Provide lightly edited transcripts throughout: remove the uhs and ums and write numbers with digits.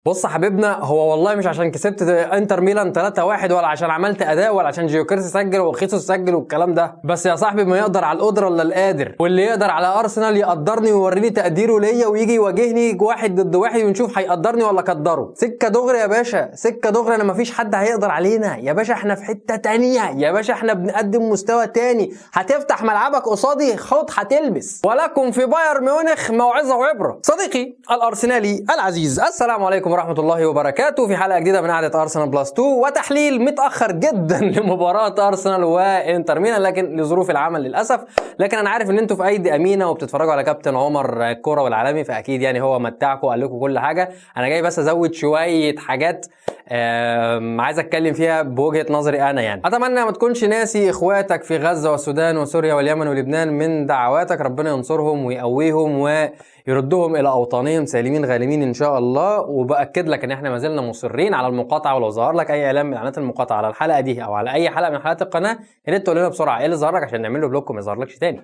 بص يا حبيبنا، هو والله مش عشان كسبت انتر ميلان 3-1 ولا عشان عملت اداء ولا عشان جيوكيرس سجل وخيسوس سجل والكلام ده. بس يا صاحبي، ما يقدر على القدره الا القادر، واللي يقدر على ارسنال يقدرني ويوريني تقديره ليا ويجي يواجهني واحد ضد واحد ونشوف هيقدرني ولا قدره. سكه دغري يا باشا، سكه دغري. انا مفيش حد هيقدر علينا يا باشا، احنا في حته تانية يا باشا، احنا بنقدم مستوى تاني. هتفتح ملعبك قصادي خد هتلبس. ولكم في بايرن ميونخ موعظه وعبره. صديقي الارسنالي العزيز، السلام عليكم ورحمة الله وبركاته. في حلقة جديدة من قعدة أرسنال بلس 2 وتحليل متأخر جدا لمباراة أرسنال وإنتر ميلان، لكن لظروف العمل للأسف. لكن أنا عارف إن أنتوا في أيدي أمينة وبتتفرجوا على كابتن عمر الكرة والعالمي، فأكيد يعني هو متعكم وقال لكم كل حاجة. أنا جاي بس أزود شوية حاجات عايز أتكلم فيها بوجهة نظري أنا. يعني أتمنى ما تكونش ناسي إخواتك في غزة والسودان وسوريا واليمن ولبنان من دعواتك. ربنا ينصرهم ويقويهم ويردهم إلى أوطانهم سالمين غانمين إن شاء الله. وبأكد لك ان احنا ما زلنا مصرين على المقاطعه، ولو ظهر لك اي اعلان من اعلانات المقاطعه على الحلقه دي او على اي حلقه من حلقات القناه، يا ريت تقول لنا بسرعه ايه اللي ظهر لك عشان نعمل له بلوك وما يظهرلكش تاني.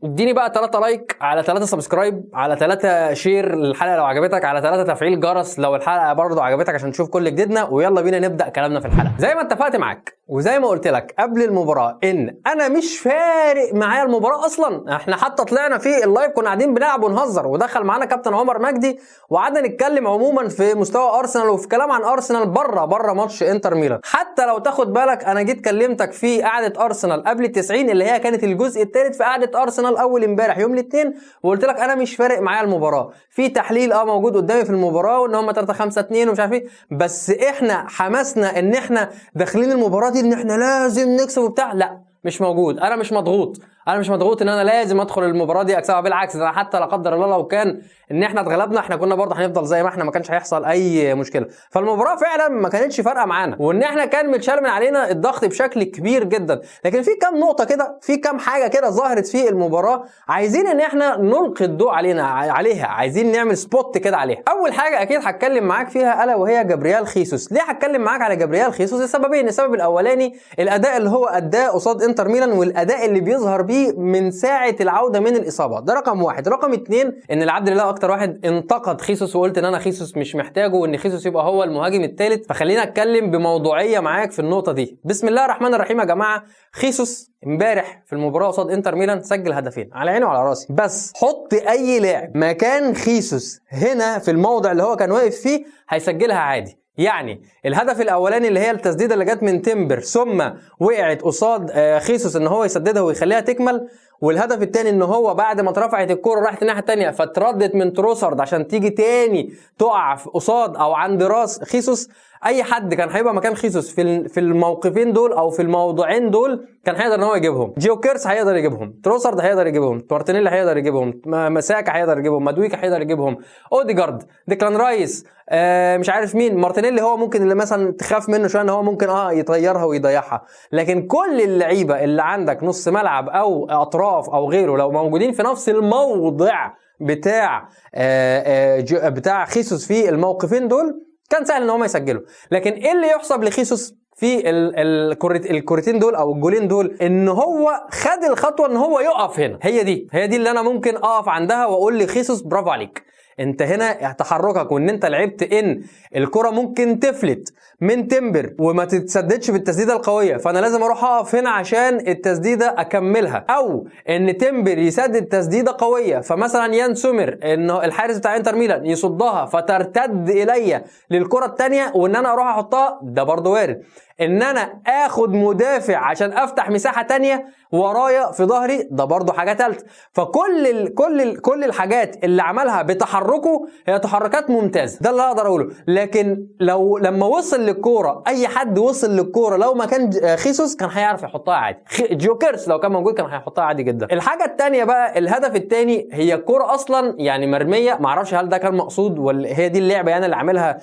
اديني بقى 3 لايك، على 3 سبسكرايب، على 3 شير للحلقه لو عجبتك، على 3 تفعيل جرس لو الحلقه برضه عجبتك عشان تشوف كل جديدنا. ويلا بينا نبدا كلامنا في الحلقه. زي ما اتفقت معاك وزي ما قلت لك قبل المباراه ان انا مش فارق معايا المباراه اصلا. احنا حتى طلعنا في اللايف كنا قاعدين بنلعب ونهزر، ودخل معانا كابتن عمر مجدي وقعدنا نتكلم عموما في مستوى ارسنال وفي كلام عن ارسنال بره ماتش انتر ميلان. حتى لو تاخد بالك انا جيت كلمتك في قعده ارسنال قبل ال90 اللي هي كانت الجزء الثالث في قعده ارسنال اول امبارح يوم الاثنين، وقلت لك انا مش فارق معايا المباراه. في تحليل موجود قدامي في المباراه وان هم 3-5-2 ومش عارف ايه، بس احنا حماسنا ان احنا داخلين المباراه دي ان احنا لازم نكسب وبتاع، لا مش موجود. انا مش مضغوط ان انا لازم ادخل المباراه دي اكسبها. بالعكس، انا حتى لا قدر الله لو كان ان احنا اتغلبنا احنا كنا برضه هنفضل زي ما احنا، ما كانش هيحصل اي مشكله. فالمباراه فعلا ما كانتش فارقه معانا، وان احنا كان متشال من علينا الضغط بشكل كبير جدا. لكن في كام نقطه كده، في كام حاجه كده ظهرت في المباراه عايزين ان احنا نلقي الضوء عليها، عايزين نعمل سبوت كده عليها. اول حاجه اكيد هتكلم معاك فيها الا وهي جابريال خيسوس. ليه هتكلم معاك على جابريال خيسوس؟ لسببين. السبب الاولاني الاداء اللي هو اداه قصاد انتر ميلان، والاداء اللي بيظهر بيه من ساعه العوده من الاصابه. ده رقم واحد. رقم 2 ان العبد لله اكتر واحد انتقد خيسوس وقلت ان انا خيسوس مش محتاجه وان خيسوس يبقى هو المهاجم الثالث. فخلينا اتكلم بموضوعيه معاك في النقطه دي. بسم الله الرحمن الرحيم يا جماعه. خيسوس امبارح في المباراه قصاد انتر ميلان سجل هدفين على عيني وعلى راسي، بس حط اي لاعب مكان خيسوس هنا في الموضع اللي هو كان واقف فيه هيسجلها عادي. يعني الهدف الاولاني اللي هي التسديده اللي جت من تيمبر ثم وقعت قصاد خيسوس ان هو يسددها ويخليها تكمل، والهدف الثاني ان هو بعد ما اترفعت الكوره راحت الناحيه الثانيه فتردت من تروسارد عشان تيجي تاني تقع قصاد او عند راس خيسوس. اي حد كان هيبقى مكان خيسوس في الموقفين دول او في الموضوعين دول كان هيقدر ان هو يجيبهم. جيوكيرس هيقدر يجيبهم، تروسارد هيقدر يجيبهم، مارتينيلي هيقدر يجيبهم، مساكا هيقدر يجيبهم، مادويكا هيقدر يجيبهم، اوديجارد، ديكلان رايس، مش عارف مين. مارتينيلي هو ممكن اللي مثلا تخاف منه شويه ان هو ممكن يطيرها ويضيعها. لكن كل اللعيبه اللي عندك نص ملعب او اطراف او غيره لو موجودين في نفس الموضع بتاع خيسوس في الموقفين دول كان سهل ان هم يسجلوا. لكن ايه اللي يحسب لخيسوس في الكورتين دول او الجولين دول؟ ان هو خد الخطوه ان هو يقف هنا. هي دي اللي انا ممكن اقف عندها واقول لخيسوس برافو عليك. انت هنا تحركك وان انت لعبت ان الكره ممكن تفلت من تيمبر وما تتسددش بالتسديده القويه، فانا لازم اروح اقف هنا عشان التسديده اكملها. او ان تيمبر يسدد تسديده قويه فمثلا يان سومر انه الحارس بتاع انتر ميلان يصدها فترتد الي للكره الثانيه وان انا اروح احطها، ده برضه وارد. ان انا اخد مدافع عشان افتح مساحه تانية ورايا في ظهري، ده برضو حاجه ثالثه. كل الحاجات اللي عملها بتحركه هي تحركات ممتازه، ده اللي اقدر اقوله. لكن لما وصل للكوره، اي حد وصل للكوره لو ما كان خيسوس كان هيعرف يحطها عادي. جيوكيرس لو كان موجود كان هيحطها عادي جدا. الحاجه الثانيه بقى، الهدف الثاني، هي الكوره اصلا يعني مرميه، معرفش هل ده كان مقصود ولا هي دي اللعبه يعني اللي عاملها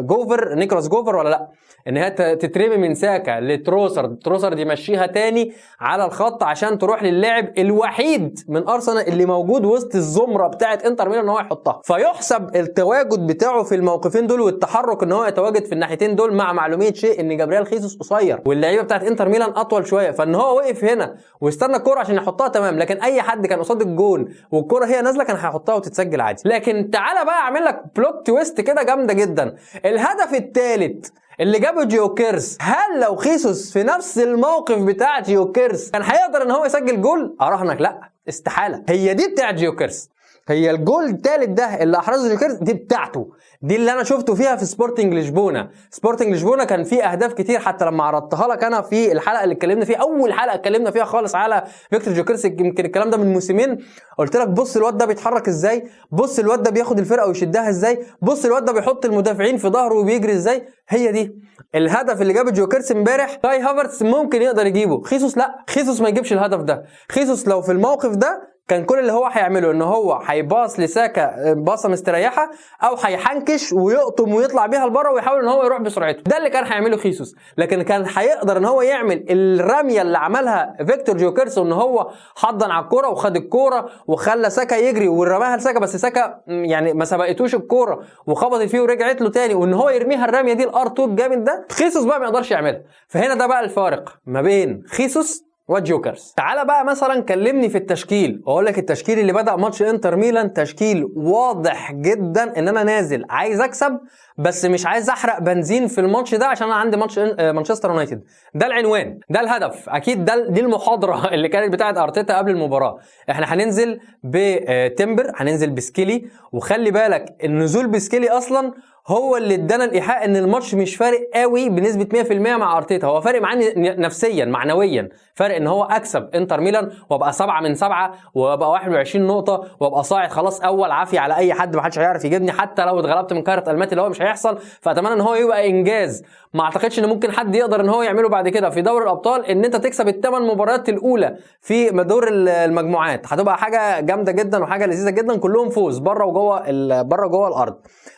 جوفر، نيكولاس جوفر، ولا لا، ان هي تترمي من ساكا لتروسارد، تروسارد يمشيها تاني على الخط عشان تروح للاعب الوحيد من ارسنال اللي موجود وسط الزمره بتاعه انتر ميلان ان هو يحطها. فيحسب التواجد بتاعه في الموقفين دول والتحرك ان هو يتواجد في الناحيتين دول، مع معلوميه شيء ان جابريال خيسوس قصير واللعيبه بتاعه انتر ميلان اطول شويه، فان هو وقف هنا واستنى الكوره عشان يحطها تمام. لكن اي حد كان قصاد الجون والكوره هي نازله كان هيحطها وتتسجل عادي. لكن تعالى بقى اعمل لك بلوت تويست كده جامده جدا. الهدف الثالث اللي جابه جيوكيرس، هل لو خيسوس في نفس الموقف بتاع جيوكيرس كان هيقدر ان هو يسجل جول؟ اراهنك لا، استحاله. هي دي بتاعت جيوكيرس، هي الجول الثالث ده اللي احرزه جيوكيرس دي بتاعته، دي اللي انا شفته فيها في سبورتنج لشبونه. سبورتنج لشبونه كان فيه اهداف كتير، حتى لما عرضتها لك انا في الحلقه اللي اتكلمنا فيها، اول حلقه اتكلمنا فيها خالص على فيكتور جيوكيرس، يمكن الكلام ده من موسمين، قلت لك بص الواد ده بيتحرك ازاي، بص الواد ده بياخد الفرقه ويشدها ازاي، بص الواد ده بيحط المدافعين في ظهره وبيجري ازاي. هي دي الهدف اللي جابه جيوكيرس امبارح. كاي هافرتس ممكن يقدر يجيبه، خيسوس لا، خيسوس ما يجيبش الهدف ده. خيسوس لو في الموقف ده كان كل اللي هو هيعمله ان هو هيباص لساكا باصه مستريحه، او هيحنكش ويقطم ويطلع بيها لبره ويحاول ان هو يروح بسرعته، ده اللي كان هيعمله خيسوس. لكن كان هيقدر ان هو يعمل الرميه اللي عملها فيكتور جيوكيرس، ان هو حضن على الكوره وخد الكوره وخلى ساكا يجري ورماها لساكا، بس ساكا يعني ما سبقتوش الكوره وخبطت فيه ورجعت له تاني، وان هو يرميها الرميه دي الار 2 الجامد ده خيسوس بقى ما يقدرش يعملها. فهنا ده بقى الفارق ما بين خيسوس وجيوكيرس. تعالى بقى مثلا كلمني في التشكيل، واقول لك التشكيل اللي بدأ ماتش انتر ميلان تشكيل واضح جدا ان انا نازل عايز اكسب، بس مش عايز احرق بنزين في الماتش ده عشان انا عندي ماتش مانشستر يونايتد. ده العنوان، ده الهدف، اكيد دي المحاضره اللي كانت بتاعه ارتيتا قبل المباراه. احنا هننزل بتمبر، هننزل بسكيلي، وخلي بالك النزول بسكيلي اصلا هو اللي ادانا الايحاء ان الماتش مش فارق قوي بنسبه 100% مع ارتيتا، هو فارق معاني نفسيا معنويا، فارق ان هو اكسب انتر ميلان وابقى 7 من 7 وابقى 21 نقطه وابقى صاعد خلاص اول عافيه على اي حد، ما حدش هيعرف يجيبني حتى لو اتغلبت من كايرت الماتي اللي هو مش هيحصل. فاتمنى ان هو يبقى انجاز ما اعتقدش ان ممكن حد يقدر ان هو يعمله بعد كده في دوري الابطال، ان انت تكسب الثمان مباريات الاولى في دور المجموعات، هتبقى حاجه جامده جدا وحاجه لذيذه جدا، كلهم فوز بره وجوه بره جوه الارض.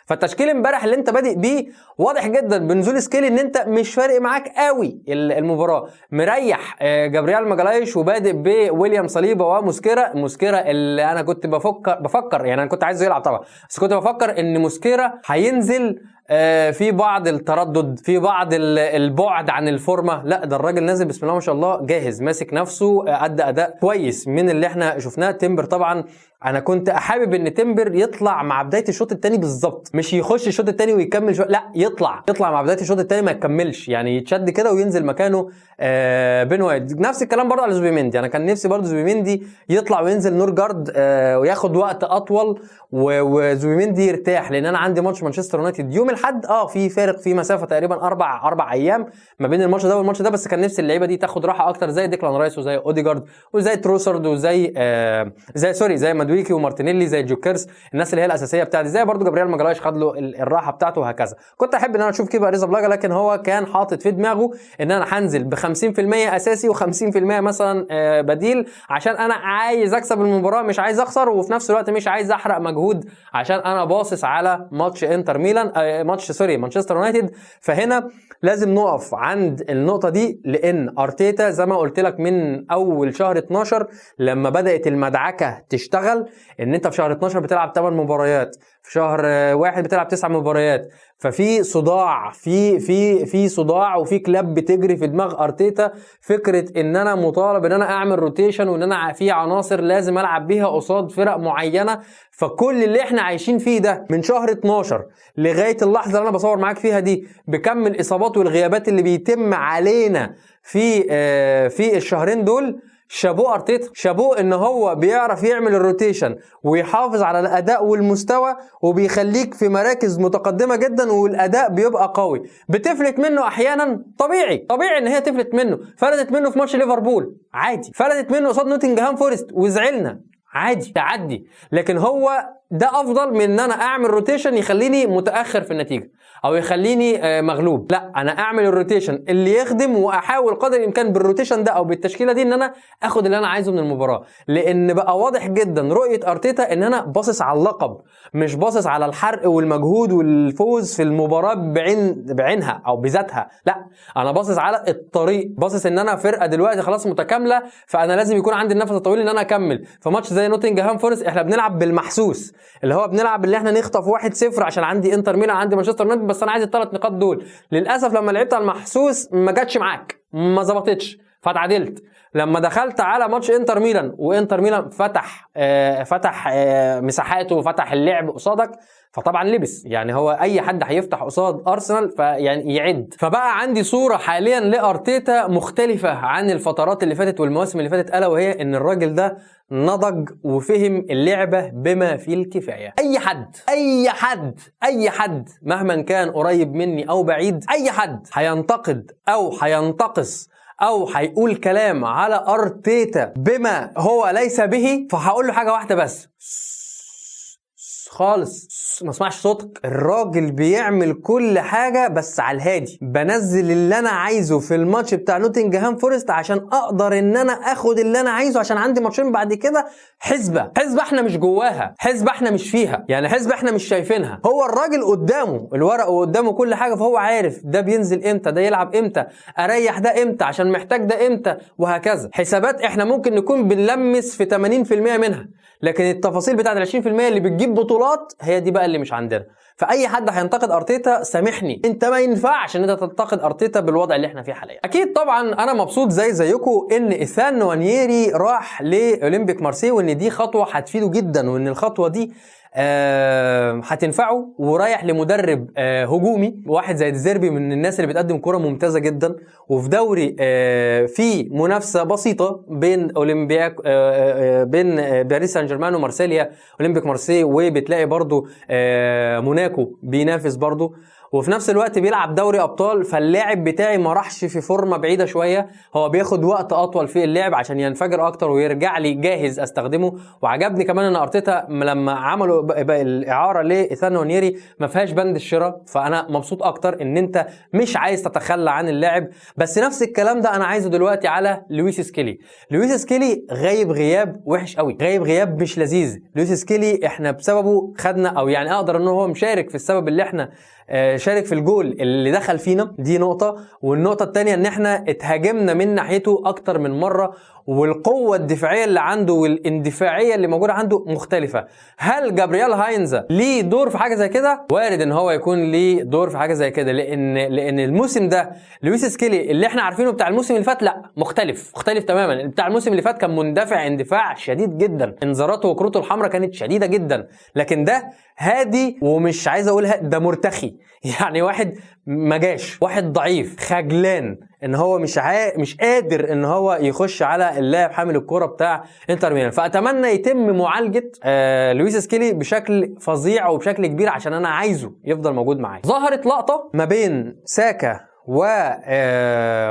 فالتشكيل امبارح اللي انت بادئ بيه واضح جدا بنزول سكيلي ان انت مش فارق معاك قوي المباراه، مريح جابريال ماجالايش وبادئ بويليام صليبا وموسكيرا اللي انا كنت بفكر يعني انا كنت عايزه يلعب طبعا، بس كنت بفكر ان موسكيرا هينزل في بعض التردد، في بعض البعد عن الفورمه. لا ده الراجل نازل بسم الله ما شاء الله جاهز، ماسك نفسه، ادى اداء كويس من اللي احنا شفناه. تمبر طبعا انا كنت حابب ان تمبر يطلع مع بدايه الشوط الثاني بالظبط، مش يخش الشوط الثاني ويكمل لا يطلع مع بدايه الشوط الثاني ما يكملش، يعني يتشد كده وينزل مكانه بن وايت. نفس الكلام برضه على زوبيميندي، انا كان نفسي برضه زوبيميندي يطلع وينزل نورجارد وياخد وقت اطول وزوبيميندي يرتاح، لان انا عندي ماتش مانشستر يونايتد يوم الاحد في فارق في مسافه تقريبا اربع ايام ما بين الماتش ده والماتش ده، بس كان نفسي اللعيبه دي تاخد راحه اكتر زي ديكلان رايس وزي اوديجارد وزي تروسارد وزي زي مادويكي ومارتينيلي زي جوكيرس، الناس اللي هي الاساسيه بتاعتي، زي برضو جابريال ماجالايش خد له الراحه بتاعته وهكذا. كنت احب ان انا اشوف كيبا اريزابلاجا، لكن هو كان حاطط في دماغه ان انا هنزل ب 50% اساسي و50% مثلا بديل، عشان انا عايز اكسب المباراه مش عايز اخسر، وفي نفس الوقت مش عايز احرق مجهود عشان انا باصص على ماتش انتر ميلان مانشستر يونايتد. فهنا لازم نقف عند النقطه دي، لان ارتيتا زي ما قلت لك من اول شهر 12 لما بدات المدعكه تشتغل، ان انت في شهر 12 بتلعب 8 مباريات، في شهر 1 بتلعب 9 مباريات، ففي صداع في صداع وفي كلاب بتجري في دماغ ارتيتا، فكره ان انا مطالب ان انا اعمل روتيشن وان انا في عناصر لازم العب بيها قصاد فرق معينه. فكل اللي احنا عايشين فيه ده من شهر 12 لغايه اللحظه اللي انا بصور معاك فيها دي، بكم الاصابات والغيابات اللي بيتم علينا في الشهرين دول، شابوه ارتيتا، شابوه ان هو بيعرف يعمل الروتيشن ويحافظ على الاداء والمستوى وبيخليك في مراكز متقدمه جدا والاداء بيبقى قوي. بتفلت منه احيانا، طبيعي ان هي تفلت منه، فلتت منه في ماتش ليفربول عادي، فلتت منه قصاد نوتنجهام فورست وزعلنا عادي، تعدي. لكن هو ده افضل من ان انا اعمل روتيشن يخليني متاخر في النتيجه او يخليني مغلوب. لا، انا اعمل الروتيشن اللي يخدم، واحاول قدر الامكان بالروتيشن ده او بالتشكيله دي ان انا اخد اللي انا عايزه من المباراه. لان بقى واضح جدا رؤيه ارتيتا ان انا باصص على اللقب، مش باصص على الحرق والمجهود والفوز في المباراه بعينها او بذاتها. لا، انا باصص على الطريق، باصص ان انا فرقه دلوقتي خلاص متكامله، فانا لازم يكون عندي النفس الطويل ان انا اكمل. في ماتش زي نوتنجهام فورست احنا بنلعب بالمحسوس، اللي هو بنلعب اللي احنا نخطف 1-0 عشان عندي انتر ميلان عندي مانشستر يونايتد، بس انا عايز ال3 نقاط دول. للاسف لما لعبت على المحسوس ما جاتش معاك، ما ظبطتش، فتعادلت. لما دخلت على ماتش انتر ميلان وانتر ميلان فتح مساحاته وفتح اللعب قصادك، فطبعا لبس. يعني هو اي حد هيفتح قصاد ارسنال فيعني يعد. فبقى عندي صوره حاليا لارتيتا مختلفه عن الفترات اللي فاتت والمواسم اللي فاتت، الا وهي ان الراجل ده نضج وفهم اللعبه بما فيه الكفايه. اي حد مهما كان قريب مني او بعيد، اي حد هينتقد او هينتقص او هيقول كلام على ارتيتا بما هو ليس به، فهقول له حاجه واحده بس خالص، ما اسمعش صوتك. الراجل بيعمل كل حاجه بس على الهادي. بنزل اللي انا عايزه في الماتش بتاع نوتنجهام فورست عشان اقدر ان انا اخد اللي انا عايزه، عشان عندي ماتشين بعد كده حسبه احنا مش جواها، حسبه احنا مش فيها، يعني حسبه احنا مش شايفينها. هو الراجل قدامه الورق وقدامه كل حاجه، فهو عارف ده بينزل امتى، ده يلعب امتى، اريح ده امتى عشان محتاج ده امتى، وهكذا. حسابات احنا ممكن نكون بنلمس في 80% منها، لكن التفاصيل بتاعت 20% اللي بتجيب بطولات هي دي بقى اللي مش عندنا. فاي حد هينتقد ارتيتا سامحني، انت ما ينفعش ان انت تنتقد ارتيتا بالوضع اللي احنا فيه حاليا. اكيد طبعا انا مبسوط زيكم ان إيثان نوانييري راح لاولمبيك مارسيل، وان دي خطوه هتفيده جدا، وان الخطوه دي هتنفعه، ورايح لمدرب هجومي واحد زي ديزيربي من الناس اللي بتقدم كرة ممتازة جدا، وفي دوري في منافسة بسيطة بين اولمبياك بين باريس سان جيرمان ومارسيليا، اولمبيك مارسيل، وبتلاقي برضو موناكو بينافس برضو، وفي نفس الوقت بيلعب دوري ابطال. فاللاعب بتاعي ما راحش في فورمه بعيده شويه، هو بياخد وقت اطول في اللعب عشان ينفجر اكتر ويرجع لي جاهز استخدمه. وعجبني كمان ان ارتيتا لما عملوا الاعاره لإيثان نوانييري ما فيهاش بند الشراء، فانا مبسوط اكتر ان انت مش عايز تتخلى عن اللاعب. بس نفس الكلام ده انا عايزه دلوقتي على لويس سكيلي. لويس سكيلي غايب غياب وحش قوي، غايب غياب مش لذيذ. لويس سكيلي احنا بسببه خدنا، او يعني اقدر ان هو مشارك في السبب اللي احنا شارك في الجول اللي دخل فينا، دي نقطة. والنقطة التانية ان احنا اتهاجمنا من ناحيته اكتر من مرة، والقوة الدفاعية اللي عنده والاندفاعية اللي موجودة عنده مختلفة. هل جابرييل هاينزا ليه دور في حاجة زي كده؟ وارد ان هو يكون ليه دور في حاجة زي كده، لان الموسم ده لويس سكيلي اللي احنا عارفينه بتاع الموسم اللي فات لا، مختلف تماما. بتاع الموسم اللي فات كان مندفع اندفاع شديد جدا، انذاراته وكروته الحمراء كانت شديدة جدا، لكن ده هادي، ومش عايز اقول ده مرتخي. يعني واحد مجاش، واحد ضعيف خجلان ان هو مش قادر ان هو يخش على اللاعب حامل الكرة بتاع انتر ميلان. فاتمنى يتم معالجة لويس سكيلي بشكل فظيع وبشكل كبير عشان انا عايزه يفضل موجود معايا. ظهرت لقطة ما بين ساكا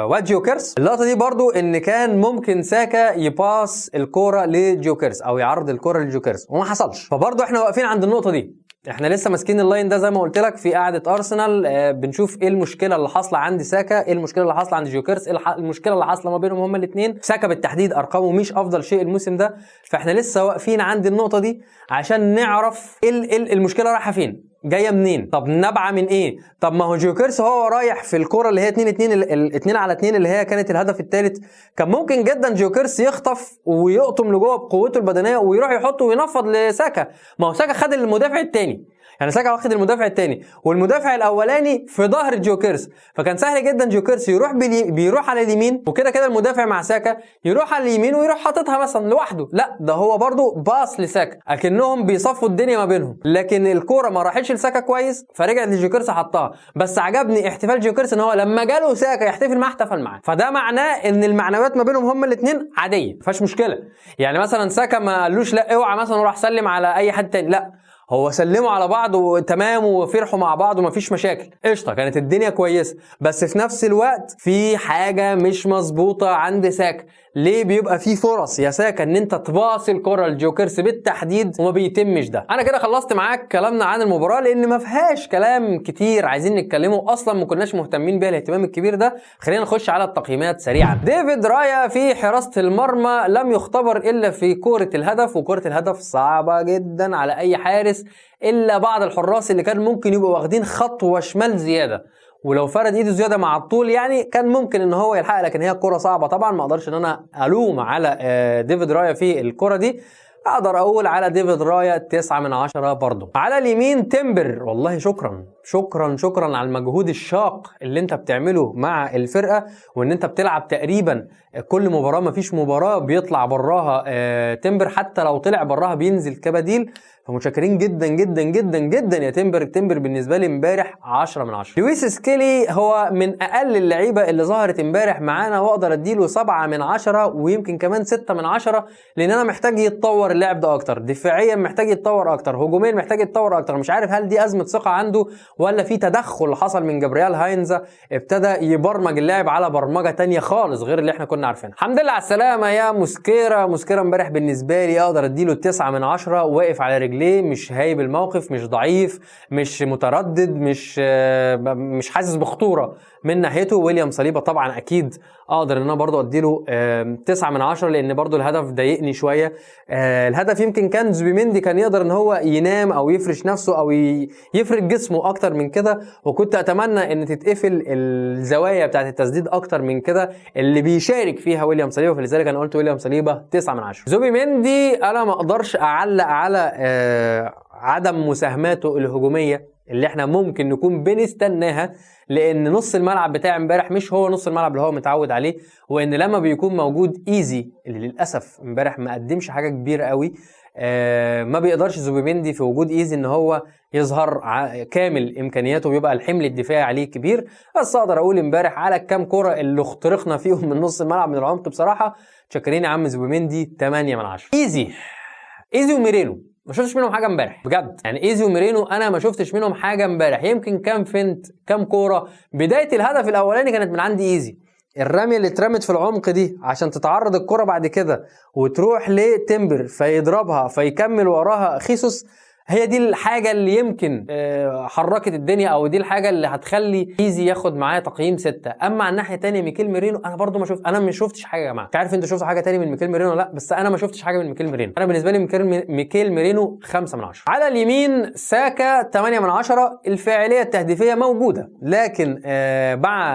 وجيوكيرس. اللقطة دي برضو ان كان ممكن ساكا يباس الكرة لجيوكيرس او يعرض الكرة لجيوكيرس وما حصلش. فبرضو احنا واقفين عند النقطة دي، احنا لسه ماسكين اللاين ده زي ما قلت لك في قاعده ارسنال. بنشوف ايه المشكله اللي حاصله عند ساكا، ايه المشكله اللي حاصله عند جيوكيرس، ايه المشكله اللي حاصله ما بينهم هما الاثنين. ساكا بالتحديد ارقامه مش افضل شيء الموسم ده، فاحنا لسه واقفين عند النقطه دي عشان نعرف ايه المشكله رايحه فين، جايه منين، طب نابعه من ايه. طب ما هو جيوكيرس هو رايح في الكره اللي هي 2-2 اللي هي كانت الهدف الثالث، كان ممكن جدا جيوكيرس يخطف ويقطم لجوه بقوته البدنيه ويروح يحطه وينفض لساكا. ما هو ساكا خد المدافع الثاني، يعني ساكا واخد المدافع الثاني والمدافع الاولاني في ظهر جيوكيرس، فكان سهل جدا جيوكيرس بيروح على اليمين، وكده كده المدافع مع ساكا يروح على اليمين ويروح حاططها مثلا لوحده. لا، ده هو برضو باص لساكا اكنهم بيصفوا الدنيا ما بينهم، لكن الكوره ما راحتش لساكا كويس فرجعت لجيوكيرس حطها. بس عجبني احتفال جيوكيرس ان هو لما جاله ساكا يحتفل معاه احتفل معاه، فده معناه ان المعنويات ما بينهم هما الاثنين عاديه، ما فيهاش مشكله. يعني مثلا ساكا ما قالوش لا اوعى مثلا وراح سلم على اي حد تاني، لا، هو سلموا على بعض وتمام وفرحوا مع بعض ومفيش مشاكل، قشطه، كانت الدنيا كويسه. بس في نفس الوقت في حاجه مش مظبوطه عند ساكا، ليه بيبقى في فرص يا ساكا ان انت تباصي الكره لجيوكيرس بالتحديد وما بيتمش ده. انا كده خلصت معاك كلامنا عن المباراه لان ما فيهاش كلام كتير عايزين نتكلمه، اصلا ما كناش مهتمين بيها الاهتمام الكبير ده. خلينا نخش على التقييمات سريعا. ديفيد رايا في حراسه المرمى لم يختبر الا في كره الهدف، وكره الهدف صعبه جدا على اي حارس الا بعض الحراس اللي كان ممكن يبقوا واخدين خطوه شمال زياده، ولو فرد ايده زياده مع الطول يعني كان ممكن ان هو يلحق، لكن هي الكره صعبه طبعا. ما اقدرش ان انا الوم على ديفيد رايا في الكره دي، اقدر اقول على ديفيد رايا 9 من 10 برضه. على اليمين تمبر، والله شكرا شكرا شكرا على المجهود الشاق اللي انت بتعمله مع الفرقه، وان انت بتلعب تقريبا كل مباراه، ما فيش مباراه بيطلع براها تمبر، حتى لو طلع براها بينزل كبديل. فمتشكرين جدا جدا جدا جدا يا تمبر. تمبر بالنسبه لي امبارح 10 من 10. لويس سكيلي هو من اقل اللعيبه اللي ظهرت امبارح معانا، واقدر اديله 7 من 10 ويمكن كمان 6 من 10، لان انا محتاج يتطور اللاعب ده اكتر. دفاعيا محتاج يتطور اكتر، هجوميا محتاج يتطور اكتر. مش عارف هل دي ازمه ثقه عنده ولا في تدخل حصل من جابرييل هاينز ابتدى يبرمج اللاعب على برمجه تانية خالص غير اللي احنا كنا عارفينها. الحمد لله على السلامه يا موسكيرا. موسكيرا امبارح بالنسبه لي اقدر اديله 9 من 10. واقف على رجليه، مش هايب الموقف، مش ضعيف، مش متردد، مش حاسس بخطوره من ناحيته. ويليام صليبا طبعا اكيد اقدر ان انا برضو اديله 9 من 10 لان برضو الهدف ضايقني شويه. الهدف يمكن كان زوبيميندي كان يقدر ان هو ينام او يفرش نفسه او يفرد جسمه اكتر من كده، وكنت اتمنى ان تتقفل الزوايا بتاعه التسديد اكتر من كده اللي بيشارك فيها ويليام صليبا. فلذلك انا قلت ويليام صليبا 9 من 10. زوبيميندي انا ما اقدرش اعلق على عدم مساهماته الهجوميه اللي احنا ممكن نكون بنستناها، لان نص الملعب بتاع امبارح مش هو نص الملعب اللي هو متعود عليه، وان لما بيكون موجود ايزي اللي للاسف امبارح ما قدمش حاجه كبيره قوي، ما بيقدرش زوبيميندي في وجود ايزي ان هو يظهر كامل امكانياته، ويبقى الحمل الدفاعي عليه كبير. بس اقدر اقول امبارح على الكام كره اللي اخترقنا فيهم من نص الملعب من العمق بصراحه شكرين يا عم زوبيميندي 8 من 10. ايزي وميرينو ما شفتش منهم حاجه امبارح بجد، يعني ايزي وميرينو انا ما شفتش منهم حاجه امبارح. يمكن كام فنت كام كوره. بدايه الهدف الاولاني كانت من عندي ايزي، الرميه اللي اترمت في العمق دي عشان تتعرض الكره بعد كده وتروح لتمبر فيضربها فيكمل وراها خيسوس، هي دي الحاجه اللي يمكن حركت الدنيا، او دي الحاجه اللي هتخلي ايزي ياخد معايا تقييم 6. اما على الناحيه الثانيه ميكيل ميرينو انا برضو ما شفتش حاجه يا جماعه. مش عارف انتوا شفتوا حاجه ثانيه من ميكيل ميرينو لا، بس انا ما شفتش حاجه من ميكيل ميرينو. انا بالنسبه لي ميكيل ميرينو 5 من 10. على اليمين ساكا 8 من 10. الفاعليه التهديفيه موجوده، لكن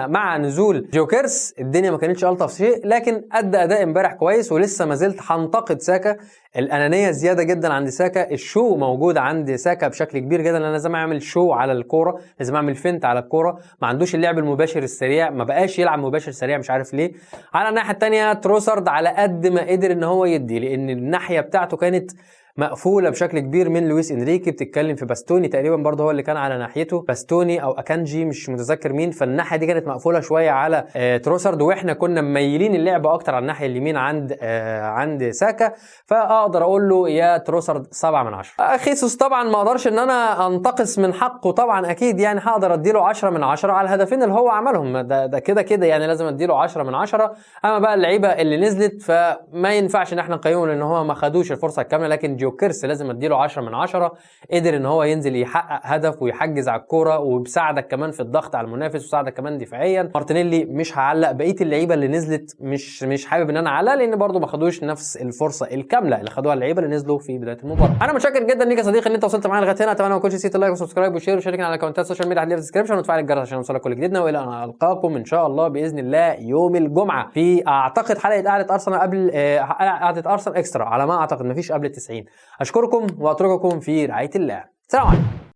مع نزول جيوكيرس الدنيا ما كانتش الطف شيء، لكن ادى اداء امبارح كويس. ولسه ما زلت هنتقد ساكا، الانانيه زياده جدا عند ساكا، الشو موجود عند ساكا بشكل كبير جدا. انا لازم اعمل شو على الكوره، لازم اعمل فنت على الكوره، ما عندوش اللعب المباشر السريع، ما بقاش يلعب مباشر سريع مش عارف ليه. على الناحيه الثانيه تروسارد على قد ما قدر ان هو يدي، لان الناحيه بتاعته كانت مقفوله بشكل كبير من لويس انريكي. بتتكلم في باستوني تقريبا برضه هو اللي كان على ناحيته، باستوني او اكانجي مش متذكر مين. فالناحيه دي كانت مقفوله شويه على تروسارد، واحنا كنا مميلين اللعب اكتر على الناحيه اليمين عند ساكا. فاقدر اقول له يا تروسارد 7 من 10. خيسوس طبعا ما اقدرش ان انا انتقص من حقه طبعا، اكيد يعني هقدر اديله 10 من 10 على الهدفين اللي هو عملهم، ده كده يعني لازم اديله 10 من 10. اما بقى اللعيبه اللي نزلت فما ينفعش ان احنا نقيمهم لان هو ما خدوش الفرصه الكامله، لكن جيوكيرس لازم اديله 10 من 10. قدر ان هو ينزل يحقق هدف ويحجز على الكوره، وبيساعدك كمان في الضغط على المنافس، وساعدك كمان دفاعيا. مارتينيلي مش هعلق، بقيه اللعيبه اللي نزلت مش حابب ان انا اعلق لان برضو ما خدوش نفس الفرصه الكامله اللي خدوها اللعيبه اللي نزلوا في بدايه المباراه. انا متشكر جدا ليك يا صديقي ان انت وصلت معايا لغايه هنا. اتمنى ما تكونش نسيت اللايك وسبسكرايب وشير وشاركنا على اكونتات السوشيال ميديا هتلاقيها في الديسكربشن، وتفعل الجرس عشان يوصلك كل جديدنا. والى ان القاكم ان شاء الله باذن الله يوم الجمعه في اعتقد حلقه قعده ارسنال قبل قعده ارسنال اكسترا على ما اعتقد، مفيش قبل 90. اشكركم واترككم في رعايه الله. سلام عليكم.